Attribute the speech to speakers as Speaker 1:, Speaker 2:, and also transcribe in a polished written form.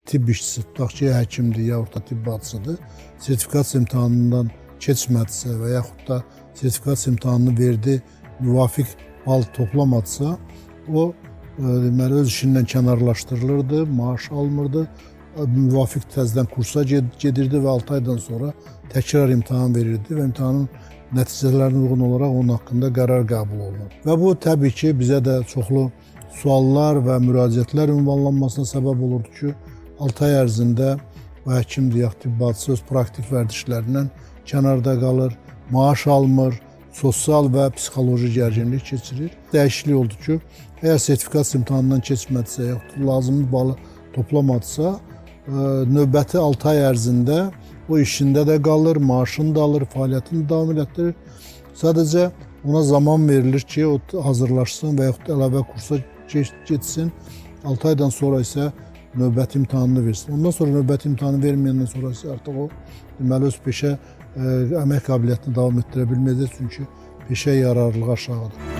Speaker 1: tibb işçisi, tutaq ki, həkimdir, yaxud da tibb bacısıdır, sertifikasiya imtahanından keçmədisə və yaxud da sertifikasiya imtahanını verdi, müvafiq bal toplamadısa, o deməli öz işindən kənarlaşdırılırdı, maaş almırdı, müvafiq təzədən kursa gedirdi və 6 aydan sonra təkrar imtahan verirdi və imtahanın nəticələrinə uyğun olaraq onun haqqında qərar qəbul olunur. Və bu təbii ki, bizə də çoxlu suallar və müraciətlər ünvanlanmasına səbəb olurdu ki, 6 ay ərzində bu həkimdir, yaxud tibb bacısı öz praktik vərdişlərindən kənarda qalır, maaş almır, sosial və psixoloji gərginlik keçirir. Dəyişiklik oldu ki, əgər sertifikasiya imtahanından keçmədisə, yaxud lazımlı balı toplamadısa, növbəti 6 ay ərzində o işində də qalır, maaşını da alır, fəaliyyətini davam etdirir. Sadəcə ona zaman verilir ki, o hazırlaşsın və yaxud əlavə kursa getsin. 6 aydan sonra isə növbəti imtahanını versin. Ondan sonra növbəti imtahanı verməyəndən sonra isə artıq o deməli öz peşə əmək qabiliyyətini davam etdirə bilməyəcək, çünki peşə yararlılığı aşağıdır.